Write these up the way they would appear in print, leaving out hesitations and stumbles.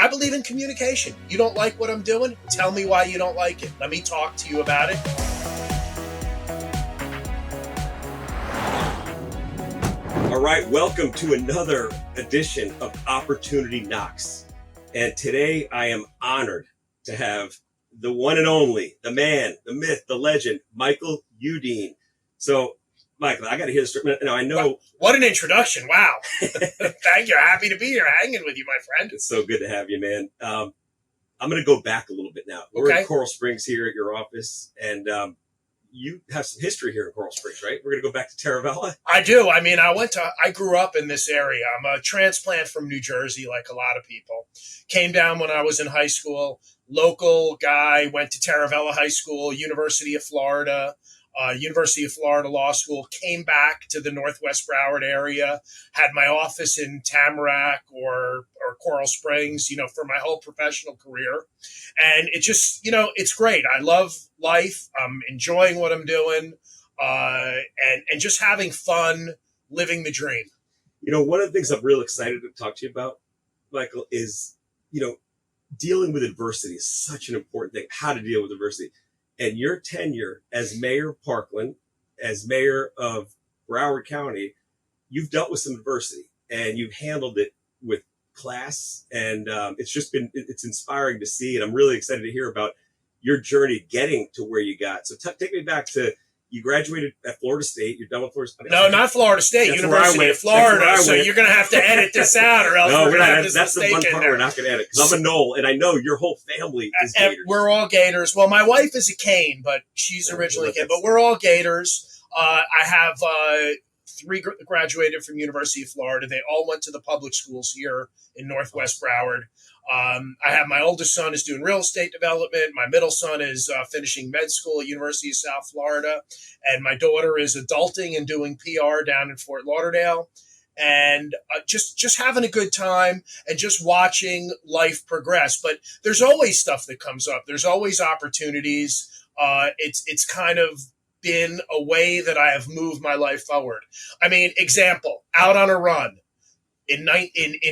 I believe in communication. You don't like what I'm doing? Tell me why you don't like it. Let me talk to you about it. All right, welcome to another edition of Opportunity Knocks. And today I am honored to have the one and only, the man, the myth, the legend, Michael Udine. So, Michael, I got to hear this. Now, I know. What an introduction. Wow. Thank you. Happy to be here hanging with you, my friend. It's so good to have you, man. I'm going to go back a little bit now. We're in Coral Springs here at your office, and you have some history here in Coral Springs, right? We're going to go back to Taravella. I do. I mean, I grew up in this area. I'm a transplant from New Jersey, like a lot of people. Came down when I was in high school. Local guy, went to Taravella High School, University of Florida Law School, came back to the Northwest Broward area, had my office in Tamarack or Coral Springs, for my whole professional career. And it just, it's great. I love life. I'm enjoying what I'm doing, and just having fun, living the dream. One of the things I'm real excited to talk to you about, Michael, is, dealing with adversity is such an important thing, how to deal with adversity. And your tenure as mayor of Parkland, as mayor of Broward County, you've dealt with some adversity and you've handled it with class. And it's inspiring to see. And I'm really excited to hear about your journey getting to where you got. So take me back to, you graduated at Florida State. You're done with Florida State. No, not Florida State. University of Florida. So you're going to have to edit this out, or else we're going to have this that's the one part we're not going to edit, because I'm a Knoll, and I know your whole family is Gators. We're all Gators. Well, my wife is a Cane, but she's originally Cane. But we're all Gators. I have three graduated from University of Florida. They all went to the public schools here in Northwest Broward. I have my oldest son is doing real estate development. My middle son is finishing med school at University of South Florida. And my daughter is adulting and doing PR down in Fort Lauderdale. And just having a good time and just watching life progress. But there's always stuff that comes up. There's always opportunities. It's kind of been a way that I have moved my life forward. I mean, example, out on a run. In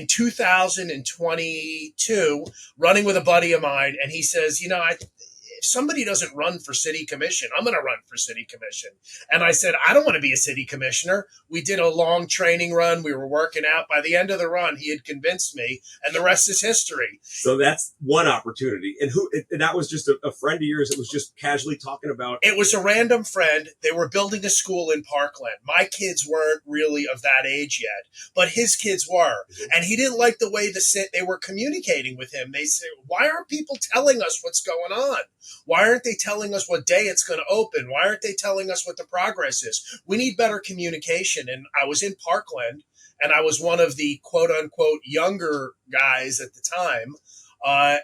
2022, running with a buddy of mine, and he says, if somebody doesn't run for city commission, I'm going to run for city commission. And I said, I don't want to be a city commissioner. We did a long training run. We were working out. By the end of the run, he had convinced me, and the rest is history. So that's one opportunity. And that was just a friend of yours that was just casually talking about? It was a random friend. They were building a school in Parkland. My kids weren't really of that age yet, but his kids were. Mm-hmm. And he didn't like the way they were communicating with him. They said, why aren't people telling us what's going on? Why aren't they telling us what day it's going to open? Why aren't they telling us what the progress is? We need better communication. And I was in Parkland, and I was one of the quote unquote younger guys at the time.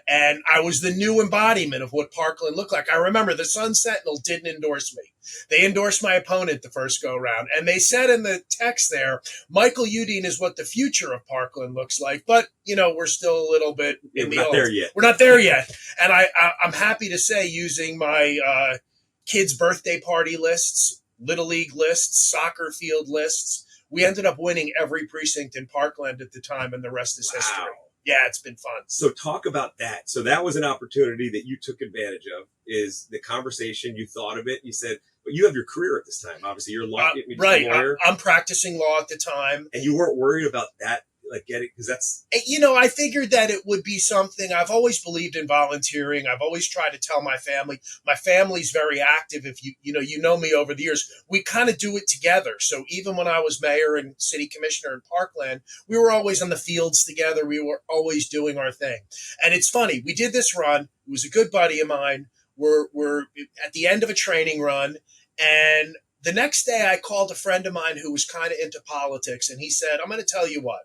And I was the new embodiment of what Parkland looked like. I remember the Sun Sentinel didn't endorse me. They endorsed my opponent the first go round. And they said in the text there, Michael Udine is what the future of Parkland looks like. But, we're still a little bit in the old. We're not there yet. We're not there yet. And I'm happy to say, using my kids' birthday party lists, Little League lists, soccer field lists, we ended up winning every precinct in Parkland at the time, and the rest is history. Yeah, it's been fun. So talk about that. So that was an opportunity that you took advantage of, is the conversation. You thought of it. You said, but you have your career at this time. Obviously, you're a lawyer. I'm practicing law at the time. And you weren't worried about that, like getting, because that's... I figured that it would be something. I've always believed in volunteering. I've always tried to tell my family's very active. If you know me over the years, we kind of do it together. So even when I was mayor and city commissioner in Parkland, we were always on the fields together. We were always doing our thing. And it's funny, we did this run. It was a good buddy of mine. We're at the end of a training run, and the next day I called a friend of mine who was kind of into politics, and he said, I'm going to tell you what.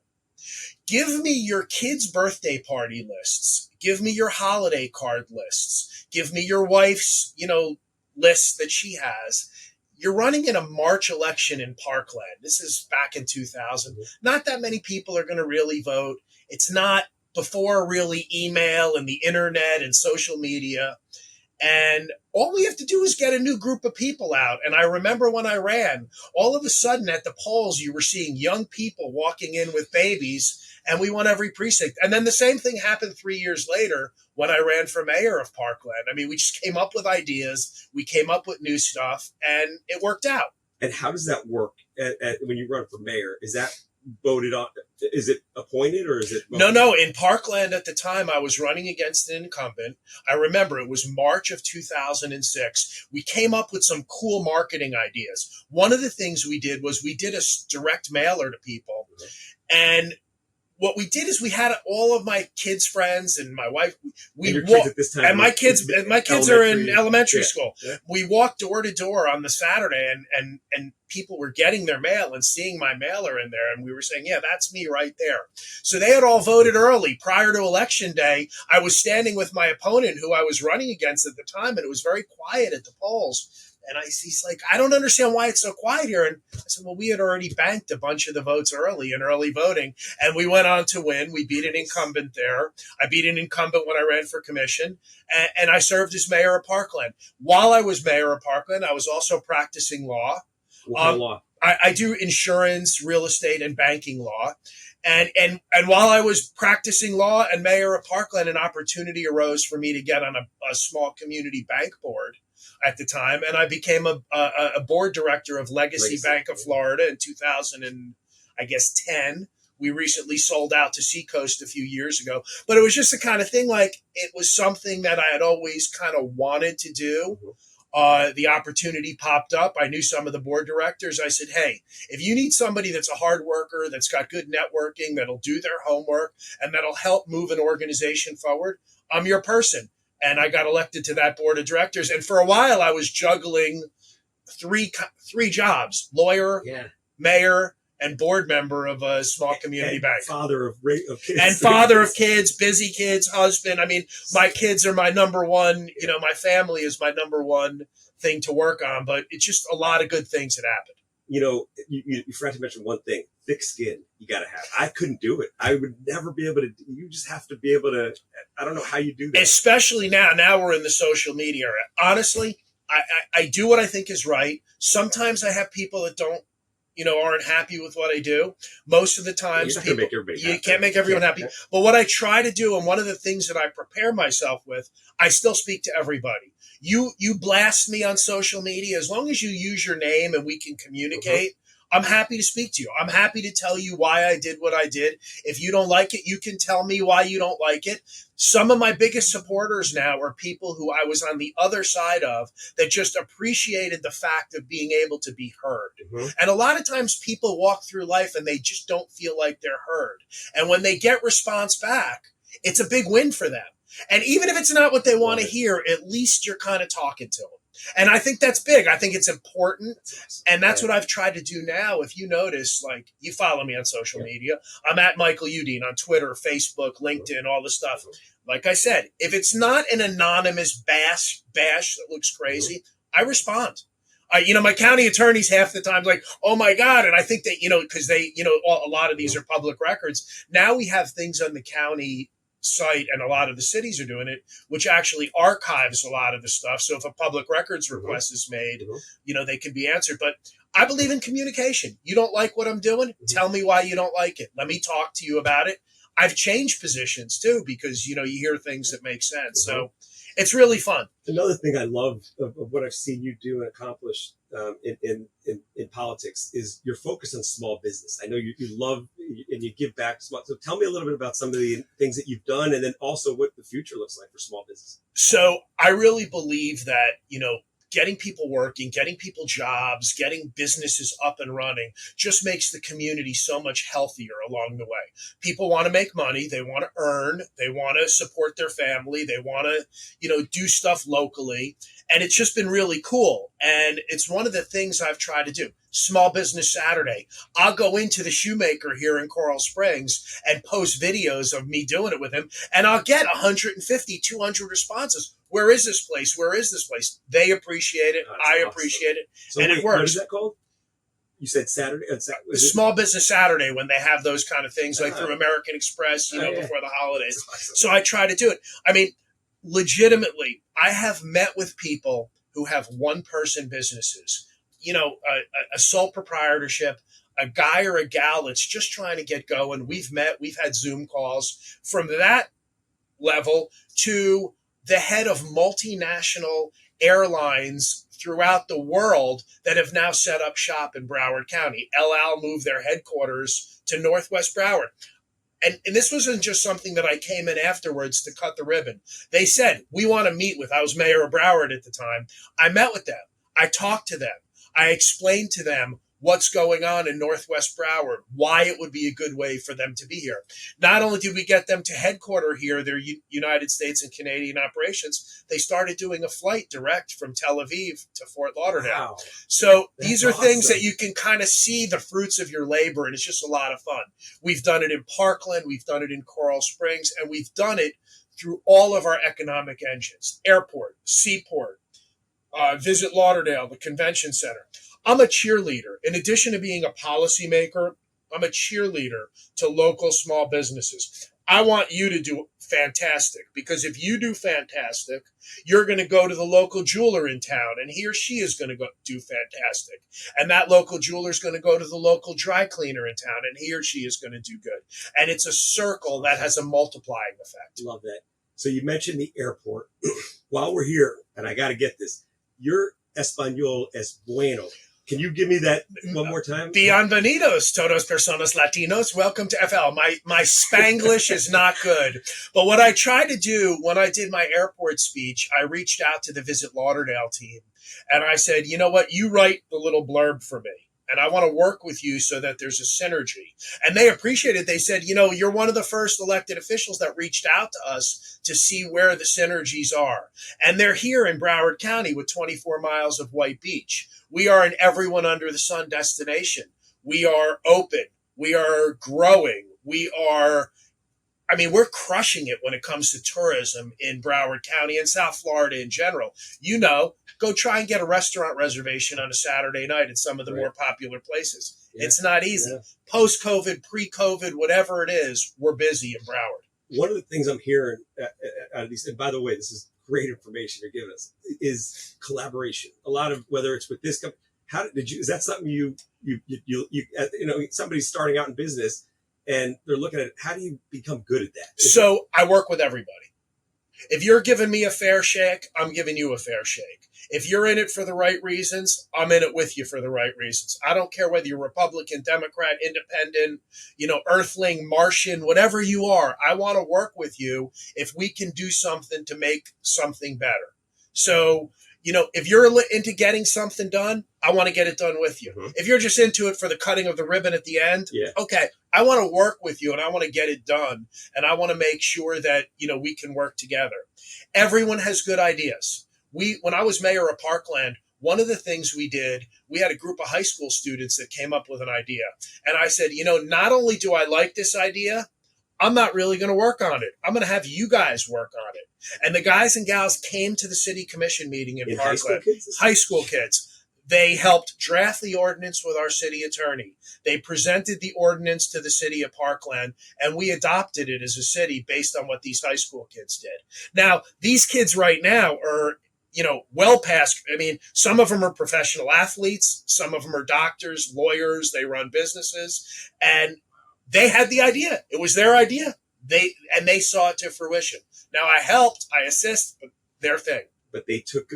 Give me your kids' birthday party lists. Give me your holiday card lists. Give me your wife's, lists that she has. You're running in a March election in Parkland. This is back in 2000. Not that many people are going to really vote. It's not before really email and the internet and social media. And all we have to do is get a new group of people out. And I remember when I ran, all of a sudden at the polls, you were seeing young people walking in with babies, and we won every precinct. And then the same thing happened 3 years later when I ran for mayor of Parkland. I mean, we just came up with ideas, we came up with new stuff, and it worked out. And how does that work when you run for mayor? Is that voted on? Is it appointed or is it voted? No. In Parkland at the time, I was running against an incumbent. I remember it was March of 2006. We came up with some cool marketing ideas. One of the things we did was we did a direct mailer to people. And what we did is we had all of my kids' friends and my wife. And my kids are in elementary school. Yeah. We walked door to door on the Saturday, and people were getting their mail and seeing my mailer in there, and we were saying, "Yeah, that's me right there." So they had all voted early prior to election day. I was standing with my opponent, who I was running against at the time, and it was very quiet at the polls. And he's like, "I don't understand why it's so quiet here." And I said, "Well, we had already banked a bunch of the votes early in early voting, and we went on to win. We beat an incumbent there. I beat an incumbent when I ran for commission, and I served as mayor of Parkland. While I was mayor of Parkland, I was also practicing law. What kind of law? I do insurance, real estate, and banking law. And while I was practicing law and mayor of Parkland, an opportunity arose for me to get on a small community bank board at the time, and I became a board director of Legacy Bank of Florida in 2010. We recently sold out to Seacoast a few years ago, but it was just the kind of thing, like, it was something that I had always kind of wanted to do. The opportunity popped up. I knew some of the board directors. I said, "Hey, if you need somebody that's a hard worker, that's got good networking, that'll do their homework, and that'll help move an organization forward, I'm your person." And I got elected to that board of directors. And for a while, I was juggling three jobs: lawyer, mayor, and board member of a small community bank. Father of kids. And father of kids, busy kids, husband. I mean, my kids are my number one, my family is my number one thing to work on. But it's just a lot of good things that happened. You forgot to mention one thing: thick skin. You got to have. I couldn't do it. I would never be able to. You just have to be able to. I don't know how you do that. Especially now. Now we're in the social media era. Honestly, I do what I think is right. Sometimes I have people that don't, aren't happy with what I do. Most of the times, you can't make everyone happy. But what I try to do, and one of the things that I prepare myself with, I still speak to everybody. You blast me on social media, as long as you use your name and we can communicate. I'm happy to speak to you. I'm happy to tell you why I did what I did. If you don't like it, you can tell me why you don't like it. Some of my biggest supporters now are people who I was on the other side of, that just appreciated the fact of being able to be heard. And a lot of times people walk through life and they just don't feel like they're heard. And when they get response back, it's a big win for them. And even if it's not what they want to hear, at least you're kind of talking to them. And I think that's big. I think it's important. And that's what I've tried to do now. If you notice, like, you follow me on social media, I'm at Michael Udine on Twitter, Facebook, LinkedIn, all the stuff. Like I said, if it's not an anonymous bash that looks crazy, I respond. My county attorneys half the time like, "Oh my God." And I think that, because they, a lot of these are public records. Now we have things on the county site, and a lot of the cities are doing it, which actually archives a lot of the stuff. So if a public records request is made, they can be answered. But I believe in communication. You don't like what I'm doing? Tell me why you don't like it. Let me talk to you about it. I've changed positions too, because, you hear things that make sense. So it's really fun. Another thing I love of what I've seen you do and accomplish in politics is your focus on small business. I know you love and you give back. So tell me a little bit about some of the things that you've done, and then also what the future looks like for small business. So I really believe that, getting people working, getting people jobs, getting businesses up and running just makes the community so much healthier along the way. People want to make money. They want to earn. They want to support their family. They want to, do stuff locally. And it's just been really cool. And it's one of the things I've tried to do. Small Business Saturday. I'll go into the shoemaker here in Coral Springs and post videos of me doing it with him. And I'll get 150, 200 responses. Where is this place? Where is this place? They appreciate it. I appreciate it. So and it works. What is that called? You said Saturday? Small Business Saturday, when they have those kind of things, like through American Express, before the holidays. So I try to do it. I mean, legitimately, I have met with people who have one-person businesses, a sole proprietorship, a guy or a gal that's just trying to get going. We've met, we've had Zoom calls from that level to the head of multinational airlines throughout the world that have now set up shop in Broward County. El Al moved their headquarters to Northwest Broward. And this wasn't just something that I came in afterwards to cut the ribbon. They said, we want to meet with, I was mayor of Broward at the time. I met with them. I talked to them. I explained to them what's going on in Northwest Broward, why it would be a good way for them to be here. Not only did we get them to headquarter here, their United States and Canadian operations, they started doing a flight direct from Tel Aviv to Fort Lauderdale. Wow. So these are awesome things that you can kind of see the fruits of your labor, and it's just a lot of fun. We've done it in Parkland, we've done it in Coral Springs, and we've done it through all of our economic engines: airport, seaport, Visit Lauderdale, the convention center. I'm a cheerleader. In addition to being a policymaker, I'm a cheerleader to local small businesses. I want you to do fantastic, because if you do fantastic, you're going to go to the local jeweler in town, and he or she is going to go do fantastic. And that local jeweler is going to go to the local dry cleaner in town, and he or she is going to do good. And it's a circle that has a multiplying effect. Love that. So you mentioned the airport. While we're here, and I got to get this, your Espanol es bueno. Can you give me that one more time? Bienvenidos, todos personas latinos. Welcome to FL. My Spanglish is not good. But what I tried to do when I did my airport speech, I reached out to the Visit Lauderdale team. And I said, you know what? You write the little blurb for me. And I want to work with you so that there's a synergy. And they appreciated. They said, you're one of the first elected officials that reached out to us to see where the synergies are. And they're here in Broward County with 24 miles of white beach. We are an everyone under the sun destination. We are open. We are growing. We're crushing it when it comes to tourism in Broward County and South Florida in general. Go try and get a restaurant reservation on a Saturday night at some of the more popular places. Yeah. It's not easy. Yeah. Post-COVID, pre-COVID, whatever it is, we're busy in Broward. One of the things I'm hearing out of these, and by the way, this is great information you're giving us, is collaboration. A lot of, whether it's with this company, is that something you somebody's starting out in business and they're looking at it, how do you become good at that? So I work with everybody. If you're giving me a fair shake, I'm giving you a fair shake. If you're in it for the right reasons, I'm in it with you for the right reasons. I don't care whether you're Republican, Democrat, Independent, Earthling, Martian, whatever you are. I want to work with you if we can do something to make something better. So, if you're into getting something done, I want to get it done with you. Mm-hmm. If you're just into it for the cutting of the ribbon at the end, okay, I want to work with you and I want to get it done. And I want to make sure that, we can work together. Everyone has good ideas. When I was mayor of Parkland, one of the things we did, we had a group of high school students that came up with an idea. And I said, not only do I like this idea, I'm not really going to work on it. I'm going to have you guys work on it. And the guys and gals came to the city commission meeting in Parkland. High school kids. They helped draft the ordinance with our city attorney. They presented the ordinance to the city of Parkland, and we adopted it as a city based on what these high school kids did. Now, these kids right now are, well past, some of them are professional athletes. Some of them are doctors, lawyers. They run businesses, and they had the idea. It was their idea. They saw it to fruition. Now I helped, I assist, but their thing. But they took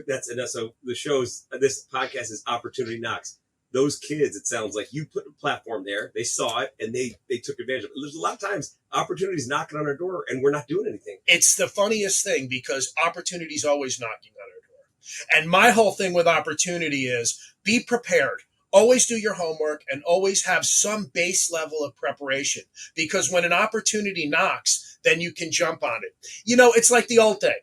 so the show's, this podcast is Opportunity Knocks. Those kids, it sounds like you put a platform there. They saw it and they took advantage of it. There's a lot of times opportunities knocking on our door and we're not doing anything. It's the funniest thing because opportunity's always knocking on our door. And my whole thing with opportunity is be prepared. Always do your homework and always have some base level of preparation, because when an opportunity knocks, then you can jump on it. It's like the old thing.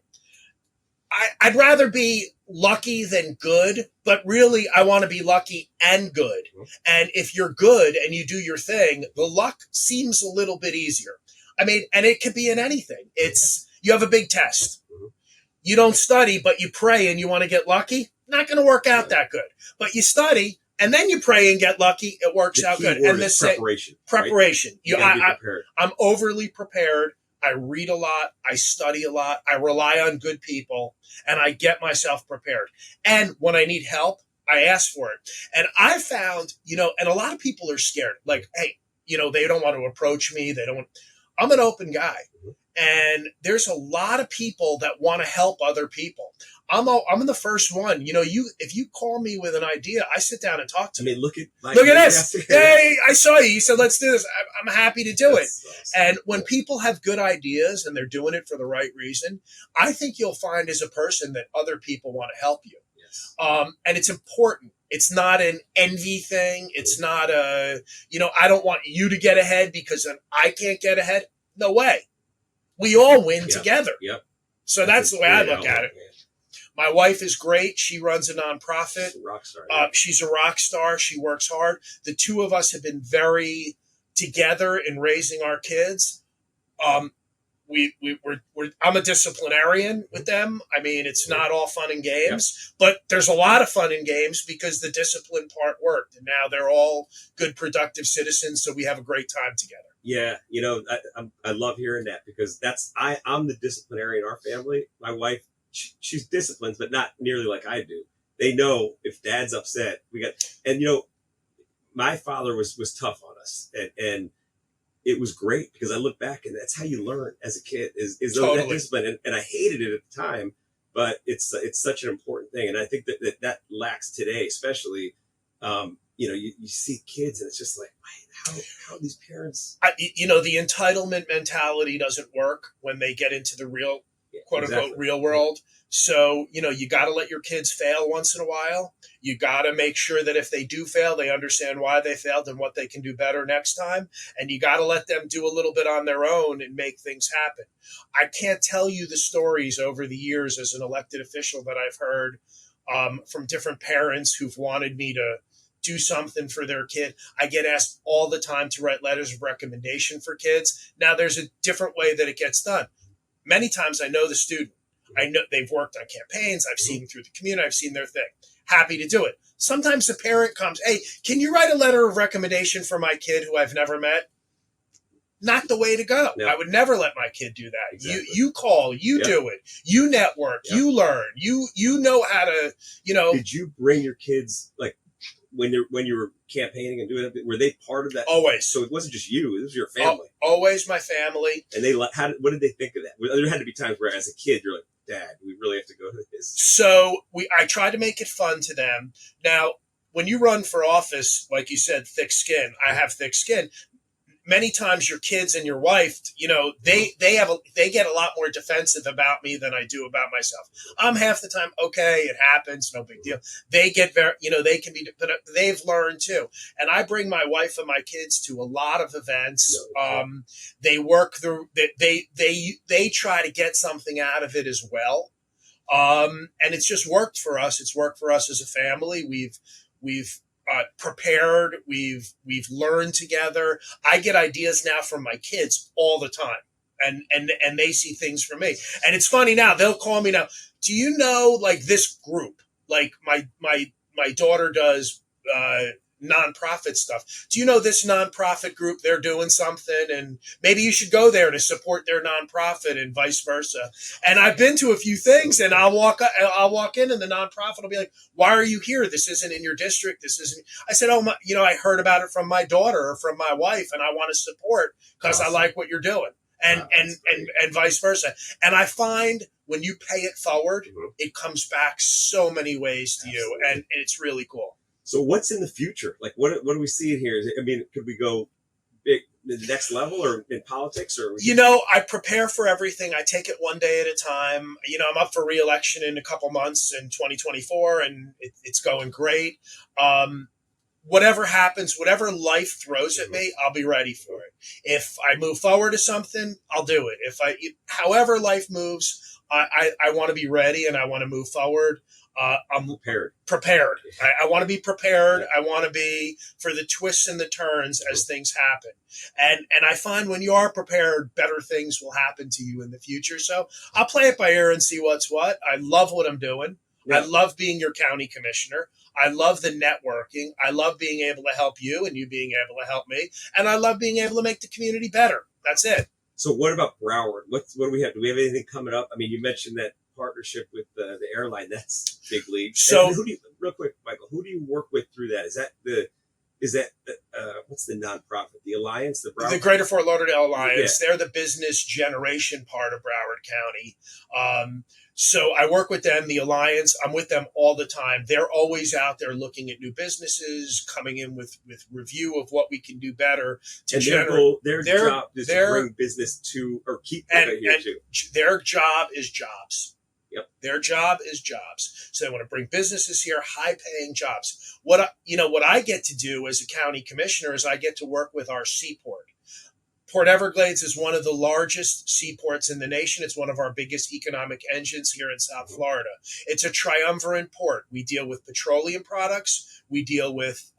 I'd rather be lucky than good, but really I want to be lucky and good. And if you're good and you do your thing, the luck seems a little bit easier. And it could be in anything. You have a big test. You don't study, but you pray and you want to get lucky. Not going to work out that good. But you study and then you pray and get lucky. It works out good. And preparation. Preparation. Right? I'm overly prepared. I read a lot. I study a lot. I rely on good people, and I get myself prepared. And when I need help, I ask for it. And I found, and a lot of people are scared. Like, hey, they don't want to approach me. They don't. I'm an open guy, and there's a lot of people that want to help other people. I'm the first one. If you call me with an idea, I sit down and talk to you. Look at this. Hey, I saw you. You said, let's do this. I'm happy to do it. Awesome. And when people have good ideas and they're doing it for the right reason, I think you'll find as a person that other people want to help you. Yes. And it's important. It's not an envy thing. It's not I don't want you to get ahead because then I can't get ahead. No way. We all win together. Yep. So that's the way I look at it. My wife is great. She runs a nonprofit. She's a rock star. She's a rock star. She works hard. The two of us have been very together in raising our kids. I'm a disciplinarian with them. I mean, it's not all fun and games, but there's a lot of fun and games because the discipline part worked. And now they're all good, productive citizens. So we have a great time together. Yeah, I love hearing that because I'm the disciplinarian in our family. My wife, she's disciplined, but not nearly like I do. They know if dad's upset, my father was tough on us, and it was great because I look back and that's how you learn as a kid is Totally. That discipline, and I hated it at the time, but it's such an important thing, and I think that lacks today, especially. You see kids and it's just like, how these parents. The entitlement mentality doesn't work when they get into the real, quote unquote, real world. So, you got to let your kids fail once in a while. You got to make sure that if they do fail, they understand why they failed and what they can do better next time. And you got to let them do a little bit on their own and make things happen. I can't tell you the stories over the years as an elected official that I've heard from different parents who've wanted me to do something for their kid. I get asked all the time to write letters of recommendation for kids. Now, there's a different way that it gets done. Many times I know the student. I know they've worked on campaigns. I've seen them through the community. I've seen their thing. Happy to do it. Sometimes the parent comes, hey, can you write a letter of recommendation for my kid who I've never met? Not the way to go. No. I would never let my kid do that. Exactly. You call, you do it. You network, you learn, you know how to, Did you bring your kids, like, when you were campaigning and doing it, were they part of that? Always. So it wasn't just you; it was your family. Always my family. And what did they think of that? There had to be times where, as a kid, you're like, "Dad, we really have to go to this." So I try to make it fun to them. Now, when you run for office, like you said, thick skin. I have thick skin. Many times your kids and your wife, they get a lot more defensive about me than I do about myself. I'm half the time, okay, it happens, no big deal. They get very, they can be, but they've learned too. And I bring my wife and my kids to a lot of events. They work through, they try to get something out of it as well. And it's just worked for us. It's worked for us as a family. We've prepared. We've learned together. I get ideas now from my kids all the time, and they see things from me. And it's funny now. They'll call me now. Do you know, like, this group? Like my daughter does nonprofit stuff. Do you know this nonprofit group? They're doing something, and maybe you should go there to support their nonprofit, and vice versa. And I've been to a few things, and I'll walk in, and the nonprofit will be like, "Why are you here? This isn't in your district. This isn't." I said, "Oh, I heard about it from my daughter or from my wife, and I want to support because I like what you're doing." And vice versa. And I find when you pay it forward, it comes back so many ways to you, and it's really cool. So what's in the future? Like, what do we see in here? Could we go big, the next level, or in politics, or? I prepare for everything. I take it one day at a time. I'm up for re-election in a couple months in 2024, and it's going great. Whatever happens, whatever life throws at me, I'll be ready for it. If I move forward to something, I'll do it. However life moves, I want to be ready, and I want to move forward. I'm prepared. I want to be prepared. I want to be for the twists and the turns as things happen. And I find when you are prepared, better things will happen to you in the future. So I'll play it by ear and see what's what. I love what I'm doing. Yeah. I love being your county commissioner. I love the networking. I love being able to help you and you being able to help me. And I love being able to make the community better. That's it. So what about Broward? What do we have? Do we have anything coming up? I mean, you mentioned that partnership with the airline. That's big league. So, and who do you, real quick, Michael, who do you work with through that? Is that what's the nonprofit? The Alliance, the Greater Fort Lauderdale Alliance, Yeah. they're the business generation part of Broward County. So I work with them, the Alliance. I'm with them all the time. They're always out there looking at new businesses, coming in with review of what we can do better to And generate. their job is to bring business to or keep it here too. Their job is jobs. Yep. Their job is jobs. So they want to bring businesses here, high-paying jobs. What I get to do as a county commissioner is I get to work with our seaport. Port Everglades is one of the largest seaports in the nation. It's one of our biggest economic engines here in South Florida. It's a triumvirate port. We deal with petroleum products, we deal with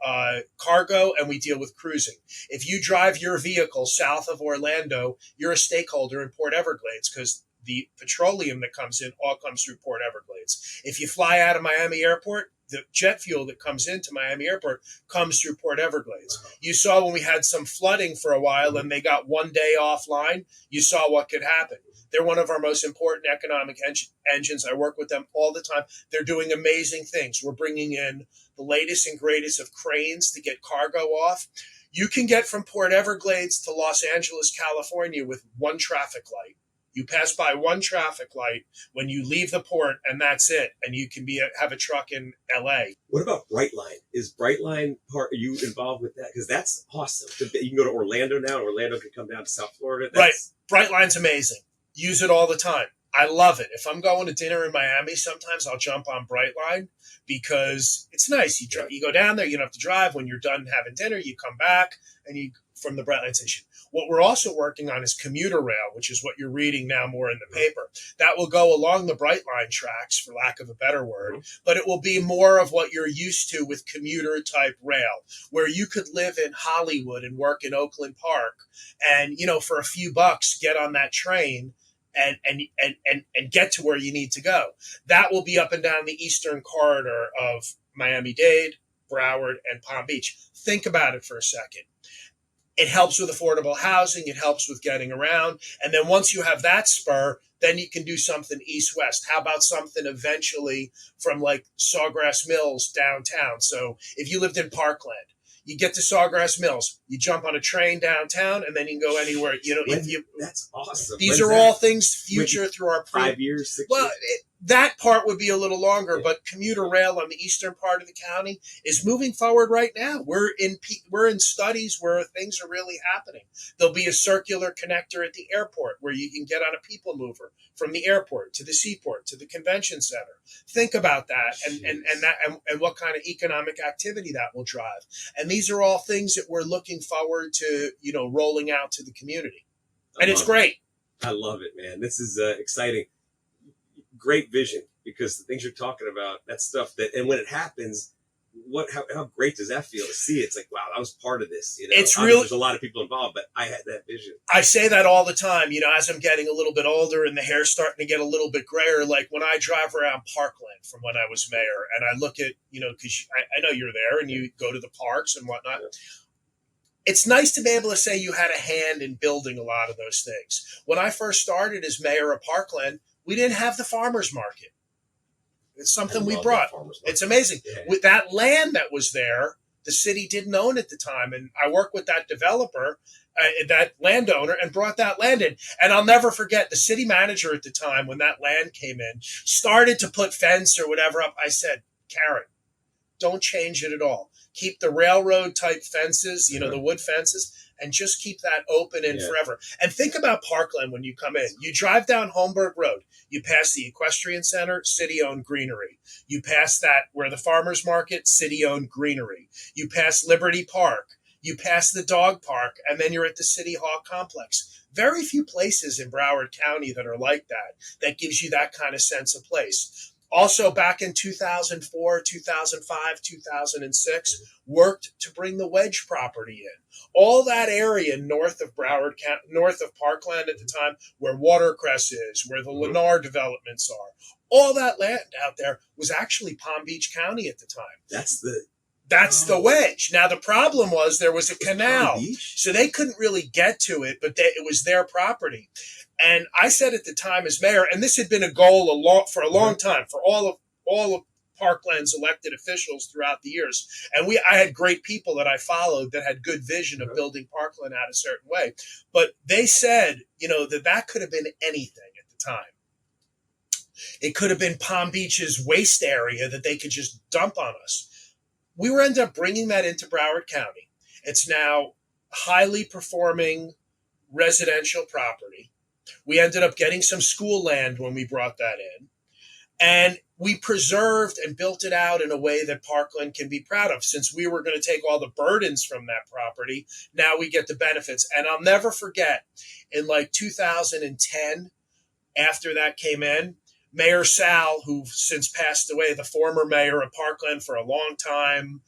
cargo, and we deal with cruising. If you drive your vehicle south of Orlando, you're a stakeholder in Port Everglades because the petroleum that comes in all comes through Port Everglades. If you fly out of Miami Airport, the jet fuel that comes into Miami Airport comes through Port Everglades. Wow. You saw when we had some flooding for a while and they got one day offline, you saw what could happen. They're one of our most important economic engines. I work with them all the time. They're doing amazing things. We're bringing in the latest and greatest of cranes to get cargo off. You can get from Port Everglades to Los Angeles, California with one traffic light. You pass by one traffic light when you leave the port, and that's it. And you can have a truck in LA. What about Brightline? Is Brightline Are you involved with that? Because that's awesome. You can go to Orlando now. Orlando can come down to South Florida. Right. Brightline's amazing. Use it all the time. I love it. If I'm going to dinner in Miami, sometimes I'll jump on Brightline because it's nice. You go down there, you don't have to drive. When you're done having dinner, you come back and you from the Brightline station. What we're also working on is commuter rail, which is what you're reading now more in the paper. That will go along the Brightline tracks, for lack of a better word, but it will be more of what you're used to with commuter type rail, where you could live in Hollywood and work in Oakland Park and, for a few bucks, get on that train and get to where you need to go. That will be up and down the eastern corridor of Miami-Dade, Broward, and Palm Beach. Think about it for a second. It helps with affordable housing. It helps with getting around. And then once you have that spur, then you can do something east-west. How about something eventually from like Sawgrass Mills downtown? So if you lived in Parkland, you get to Sawgrass Mills, you jump on a train downtown, and then you can go anywhere. That's awesome. These are all things future through our 5 years, 6 years. Well, that part would be a little longer, but commuter rail on the eastern part of the county is moving forward right now. We're in studies where things are really happening. There'll be a circular connector at the airport where you can get on a people mover from the airport to the seaport to the convention center. Think about that and what kind of economic activity that will drive. And these are all things that we're looking forward to, rolling out to the community. And it's great. I love it, man. This is exciting. Great vision, because the things you're talking about, that stuff and when it happens, how great does that feel to see? It's like, wow, I was part of this. It's really, there's a lot of people involved, but I had that vision. I say that all the time, as I'm getting a little bit older and the hair's starting to get a little bit grayer, like when I drive around Parkland from when I was mayor and I look at, because I know you're there and you go to the parks and whatnot. Yeah. It's nice to be able to say you had a hand in building a lot of those things. When I first started as mayor of Parkland, we didn't have the farmers market. It's something we brought. It's amazing. Yeah. With that land that was there, the city didn't own at the time. And I worked with that developer, that landowner, and brought that land in. And I'll never forget the city manager at the time when that land came in, started to put fence or whatever up. I said, Karen, don't change it at all. Keep the railroad type fences, the wood fences, and just keep that open forever. And think about Parkland when you come in. You drive down Holmberg Road. You pass the Equestrian Center, city-owned greenery. You pass that where the farmers market, city-owned greenery. You pass Liberty Park. You pass the dog park, and then you're at the City Hall complex. Very few places in Broward County that are like that gives you that kind of sense of place. Also, back in 2004, 2005, 2006, worked to bring the Wedge property in. All that area north of Broward, north of Parkland at the time, where Watercress is, where the Lennar developments are, all that land out there was actually Palm Beach County at the time. That's the That's the wedge. Now the problem was there was a canal, Beach? so they couldn't really get to it, but it was their property. And I said at the time as mayor, and this had been a goal for a long time for all of Parkland's elected officials throughout the years. And I had great people that I followed that had good vision of building Parkland out a certain way. But they said, that could have been anything at the time. It could have been Palm Beach's waste area that they could just dump on us. We were ended up bringing that into Broward County. It's now highly performing residential property. We ended up getting some school land when we brought that in. And we preserved and built it out in a way that Parkland can be proud of. Since we were going to take all the burdens from that property, now we get the benefits. And I'll never forget, in like 2010, after that came in, Mayor Sal, who since passed away, the former mayor of Parkland for a long time,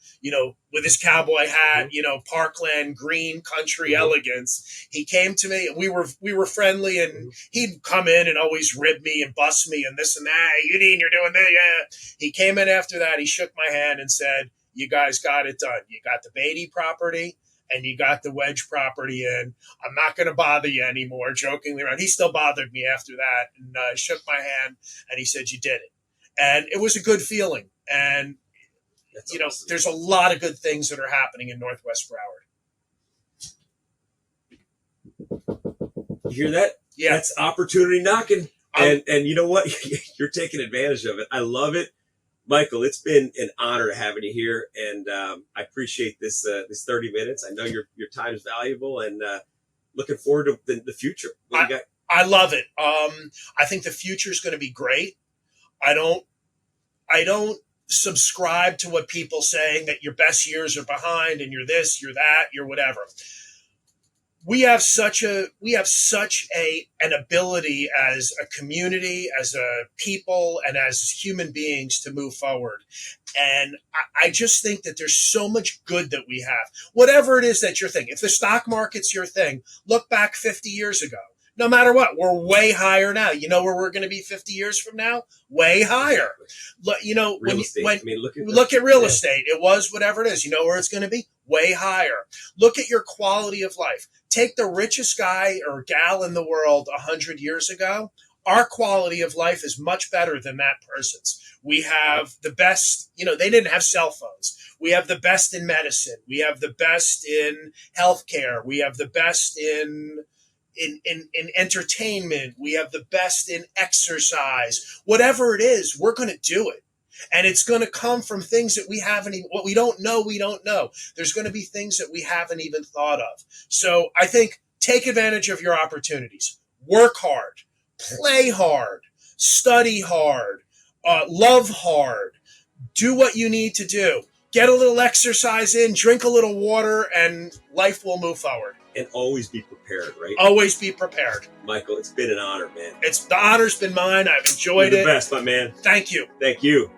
with his cowboy hat, Parkland green country elegance. He came to me. We were friendly, and he'd come in and always rib me and bust me and this and that. Hey, Udine, you're doing that. Yeah. He came in after that. He shook my hand and said, "You guys got it done. You got the Beatty property and you got the Wedge property in. I'm not going to bother you anymore," jokingly around. He still bothered me after that, and shook my hand, and he said, "You did it." And it was a good feeling. And, That's awesome. There's a lot of good things that are happening in Northwest Broward. You hear that? Yeah. That's opportunity knocking. And you know what? You're taking advantage of it. I love it. Michael, it's been an honor having you here, and I appreciate this 30 minutes. I know your time is valuable, and looking forward to the future. I love it. I think the future is going to be great. I don't subscribe to what people saying that your best years are behind and you're this, you're that, you're whatever. We have such an ability as a community, as a people, and as human beings to move forward. And I just think that there's so much good that we have. Whatever it is that your thing, if the stock market's your thing, look back 50 years ago. No matter what, we're way higher now. You know where we're going to be 50 years from now? Way higher. Real estate. Look at real estate. It was whatever it is. You know where it's going to be? Way higher. Look at your quality of life. Take the richest guy or gal in the world 100 years ago. Our quality of life is much better than that person's. We have the best, they didn't have cell phones. We have the best in medicine. We have the best in healthcare. We have the best in entertainment. We have the best in exercise. Whatever it is, we're going to do it. And it's going to come from things that we haven't even, what we don't know, we don't know. There's going to be things that we haven't even thought of. So I think take advantage of your opportunities. Work hard, play hard, study hard, love hard, do what you need to do. Get a little exercise in, drink a little water, and life will move forward. And always be prepared, right? Always be prepared. Michael, it's been an honor, man. The honor's been mine. I've enjoyed it. You're the best, my man. Thank you. Thank you.